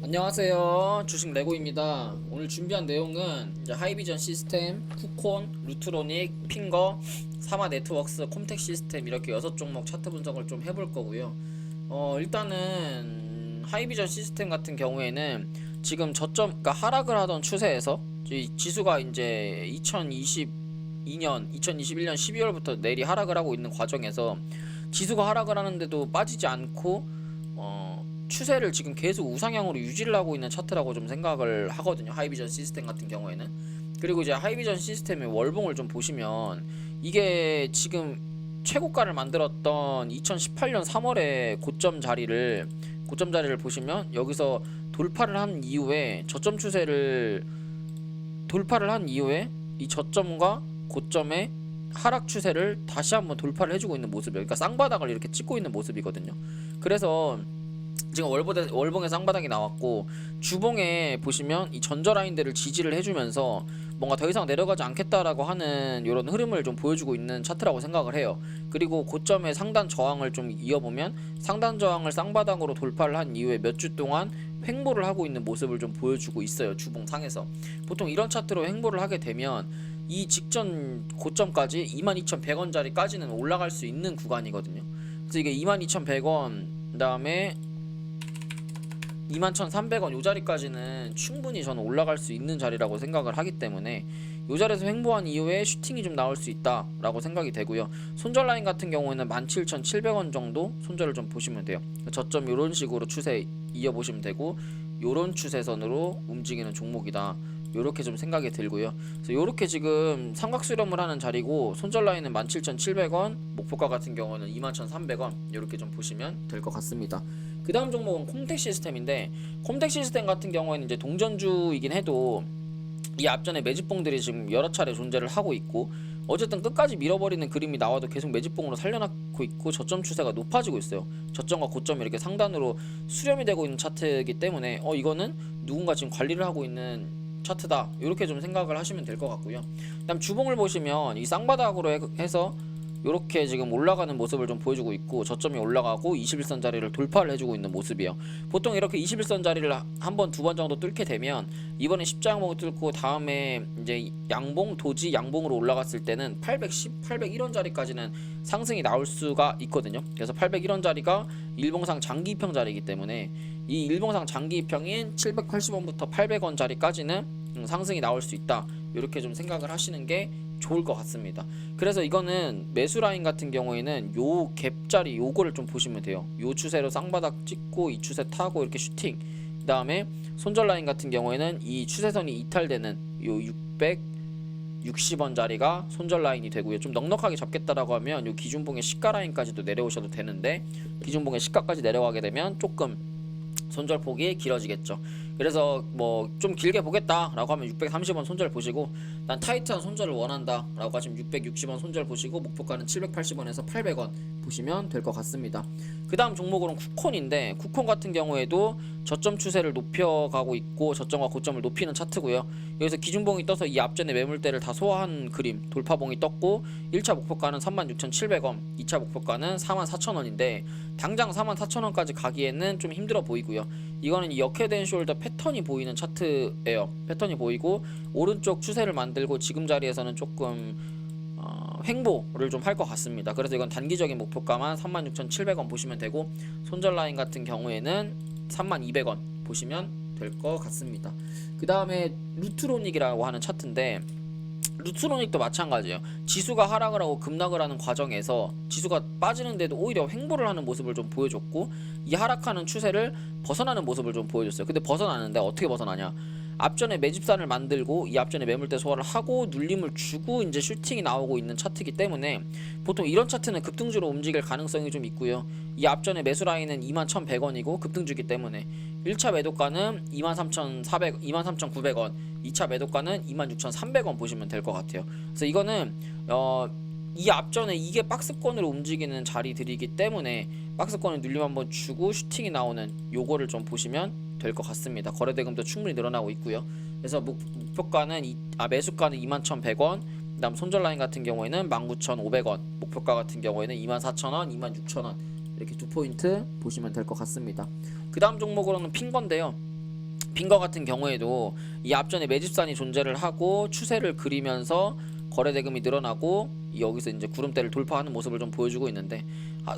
안녕하세요. 주식 레고입니다. 오늘 준비한 내용은 이제 하이비전 시스템, 쿠콘, 루트로닉, 핑거, 사마 네트워크스, 콤텍 시스템 이렇게 6종목 차트 분석을 좀 해볼 거고요. 일단은 하이비전 시스템 같은 경우에는 지금 그러니까 하락을 하던 추세에서 지수가 이제 2021년 12월부터 내리 하락을 하고 있는 과정에서 지수가 하락을 하는데도 빠지지 않고 추세를 지금 계속 우상향으로 유지를 하고 있는 차트라고 좀 생각을 하거든요. 하이비전 시스템 같은 경우에는. 그리고 이제 하이비전 시스템의 월봉을 좀 보시면 이게 지금 최고가를 만들었던 2018년 3월의 고점 자리를 보시면 여기서 돌파를 한 이후에 저점 추세를 돌파를 한 이후에 이 저점과 고점의 하락 추세를 다시 한번 돌파를 해주고 있는 모습이에요. 그러니까 쌍바닥을 이렇게 찍고 있는 모습이거든요. 그래서 지금 월봉에 쌍바닥이 나왔고 주봉에 보시면 이 전저 라인들을 지지를 해주면서 뭔가 더 이상 내려가지 않겠다라고 하는 이런 흐름을 좀 보여주고 있는 차트라고 생각을 해요. 그리고 고점의 상단 저항을 좀 이어보면 상단 저항을 쌍바닥으로 돌파를 한 이후에 몇 주 동안 횡보를 하고 있는 모습을 좀 보여주고 있어요. 주봉상에서 보통 이런 차트로 횡보를 하게 되면 이 직전 고점까지 22,100원짜리까지는 올라갈 수 있는 구간이거든요. 그래서 이게 22,100원 그 다음에 21,300원 요 자리까지는 충분히 저는 올라갈 수 있는 자리라고 생각을 하기 때문에 요 자리에서 횡보한 이후에 슈팅이 좀 나올 수 있다 라고 생각이 되고요. 손절 라인 같은 경우에는 17,700원 정도 손절을 좀 보시면 돼요. 저점 요런 식으로 추세 이어보시면 되고 요런 추세선으로 움직이는 종목이다 요렇게 좀 생각이 들고요. 그래서 요렇게 지금 삼각 수렴을 하는 자리고 손절 라인은 17,700원, 목표가 같은 경우는 21,300원 요렇게 좀 보시면 될 것 같습니다. 그 다음 종목은 콤텍 시스템인데 콤텍 시스템 같은 경우에는 이제 동전주이긴 해도 이 앞전에 매집봉들이 지금 여러 차례 존재를 하고 있고 어쨌든 끝까지 밀어버리는 그림이 나와도 계속 매집봉으로 살려놓고 있고 저점 추세가 높아지고 있어요. 저점과 고점이 이렇게 상단으로 수렴이 되고 있는 차트이기 때문에 이거는 누군가 지금 관리를 하고 있는 차트다 이렇게 좀 생각을 하시면 될 것 같고요. 그다음 주봉을 보시면 이 쌍바닥으로 해서 이렇게 지금 올라가는 모습을 좀 보여주고 있고 저점이 올라가고 21선 자리를 돌파를 해주고 있는 모습이에요. 보통 이렇게 21선 자리를 한 번, 두 번 정도 뚫게 되면 이번에 십자양봉을 뚫고 다음에 이제 양봉, 도지 양봉으로 올라갔을 때는 810, 801원 자리까지는 상승이 나올 수가 있거든요. 그래서 801원 자리가 일봉상 장기 입형 자리이기 때문에 이 일봉상 장기 입형인 780원부터 800원 자리까지는 상승이 나올 수 있다. 이렇게 좀 생각을 하시는 게 좋을 것 같습니다. 그래서 이거는 매수 라인 같은 경우에는 요 갭자리 요거를 좀 보시면 돼요. 요 추세로 쌍바닥 찍고 이 추세 타고 이렇게 슈팅. 그 다음에 손절 라인 같은 경우에는 이 추세선이 이탈되는 요 660원 자리가 손절 라인이 되고요. 좀 넉넉하게 잡겠다라고 하면 요 기준봉의 시가 라인까지도 내려오셔도 되는데 기준봉의 시가까지 내려가게 되면 조금 손절 폭이 길어지겠죠. 그래서 뭐 좀 길게 보겠다라고 하면 630원 손절 보시고 난 타이트한 손절을 원한다라고 하시면 660원 손절 보시고 목표가는 780원에서 800원 보시면 될 것 같습니다. 그 다음 종목으로는 쿠콘인데 쿠콘 같은 경우에도 저점 추세를 높여가고 있고 저점과 고점을 높이는 차트고요. 여기서 기준봉이 떠서 이 앞전에 매물대를 다 소화한 그림 돌파봉이 떴고 1차 목표가는 36,700원 2차 목표가는 44,000원인데 당장 44,000원까지 가기에는 좀 힘들어 보이고요. 이거는 이 역헤드 앤 숄더 패턴이 보이는 차트예요. 패턴이 보이고 오른쪽 추세를 만들고 지금 자리에서는 조금 횡보를 좀 할 것 같습니다. 그래서 이건 단기적인 목표가만 36,700원 보시면 되고 손절 라인 같은 경우에는 32,200원 보시면 될 것 같습니다. 그 다음에 루트로닉이라고 하는 차트인데 루트로닉도 마찬가지예요. 지수가 하락을 하고 급락을 하는 과정에서 지수가 빠지는데도 오히려 횡보를 하는 모습을 좀 보여줬고 이 하락하는 추세를 벗어나는 모습을 좀 보여줬어요. 근데 벗어나는데 어떻게 벗어나냐? 앞전에 매집산을 만들고 이 앞전에 매물대 소화를 하고 눌림을 주고 이제 슈팅이 나오고 있는 차트이기 때문에 보통 이런 차트는 급등주로 움직일 가능성이 좀 있고요. 이 앞전에 매수 라인은 21,100원이고 급등주기 때문에 1차 매도가는 23,900원 2차 매도가는 26,300원 보시면 될 것 같아요. 그래서 이거는 이 앞전에 이게 박스권으로 움직이는 자리들이기 때문에 박스권을 눌림 한번 주고 슈팅이 나오는 요거를 좀 보시면 될 것 같습니다. 거래대금도 충분히 늘어나고 있고요. 그래서 목표가는 매수가는 21,100원 그 다음 손절 라인 같은 경우에는 19,500원 목표가 같은 경우에는 24,000원 26,000원 이렇게 두 포인트 보시면 될 것 같습니다. 그 다음 종목으로는 핑거인데요. 빈거 같은 경우에도 이 앞전에 매집산이 존재를 하고 추세를 그리면서 거래 대금이 늘어나고 여기서 이제 구름대를 돌파하는 모습을 좀 보여주고 있는데,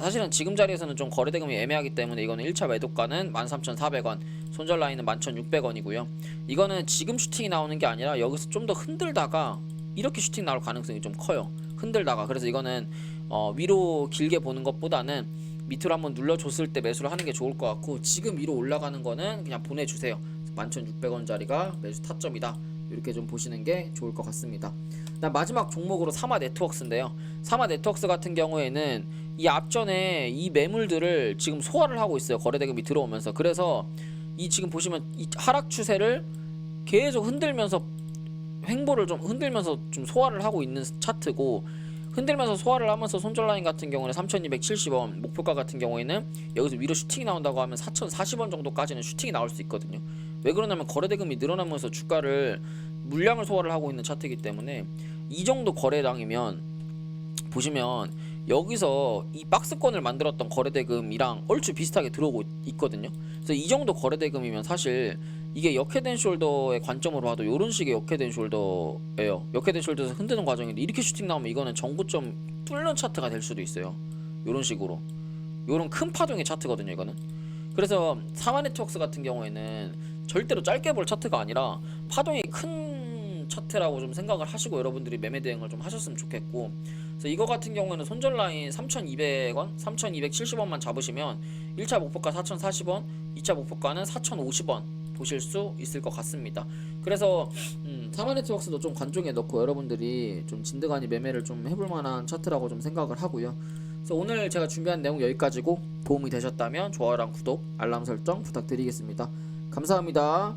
사실은 지금 자리에서는 좀 거래 대금이 애매하기 때문에 이거는 1차 매도가는 13,400원, 손절 라인은 11,600원이고요. 이거는 지금 슈팅이 나오는 게 아니라 여기서 좀 더 흔들다가 이렇게 슈팅 나올 가능성이 좀 커요. 흔들다가. 그래서 이거는 위로 길게 보는 것보다는 밑으로 한번 눌러줬을 때 매수를 하는 게 좋을 것 같고, 지금 위로 올라가는 거는 그냥 보내주세요. 11,600원짜리가 매수 타점이다, 이렇게 좀 보시는 게 좋을 것 같습니다. 마지막 종목으로 사마 네트워크스인데요. 사마 네트워크스 같은 경우에는 이 앞전에 이 매물들을 지금 소화를 하고 있어요. 거래대금이 들어오면서. 그래서 이 지금 보시면 이 하락 추세를 계속 흔들면서 횡보를 좀 흔들면서 좀 소화를 하고 있는 차트고, 흔들면서 소화를 하면서 손절 라인 같은 경우는 3,270원, 목표가 같은 경우에는 여기서 위로 슈팅이 나온다고 하면 4,040원 정도까지는 슈팅이 나올 수 있거든요. 왜 그러냐면 거래대금이 늘어나면서 주가를 물량을 소화를 하고 있는 차트이기 때문에, 이 정도 거래량이면 보시면 여기서 이 박스권을 만들었던 거래대금이랑 얼추 비슷하게 들어오고 있거든요. 그래서 이 정도 거래대금이면 사실 이게 역헤드앤 숄더의 관점으로 봐도 이런 식의 역헤드앤 숄더예요. 역헤드앤 숄더에서 흔드는 과정인데 이렇게 슈팅 나오면 이거는 정고점 뚫는 차트가 될 수도 있어요. 이런 식으로, 이런 큰 파동의 차트거든요 이거는. 그래서 사마 네트워크스 같은 경우에는 절대로 짧게 볼 차트가 아니라 파동이 큰 차트라고 좀 생각을 하시고 여러분들이 매매 대응을 좀 하셨으면 좋겠고, 그래서 이거 같은 경우에는 손절 라인 3,200원, 3,270원만 잡으시면 1차 목표가 4,040원, 2차 목표가는 4,050원 보실 수 있을 것 같습니다. 그래서 사마 네트워크스도 좀 관종에 넣고 여러분들이 좀 진드간이 매매를 좀 해볼 만한 차트라고 좀 생각을 하고요. 그래서 오늘 제가 준비한 내용 여기까지고, 도움이 되셨다면 좋아요랑 구독, 알람 설정 부탁드리겠습니다. 감사합니다.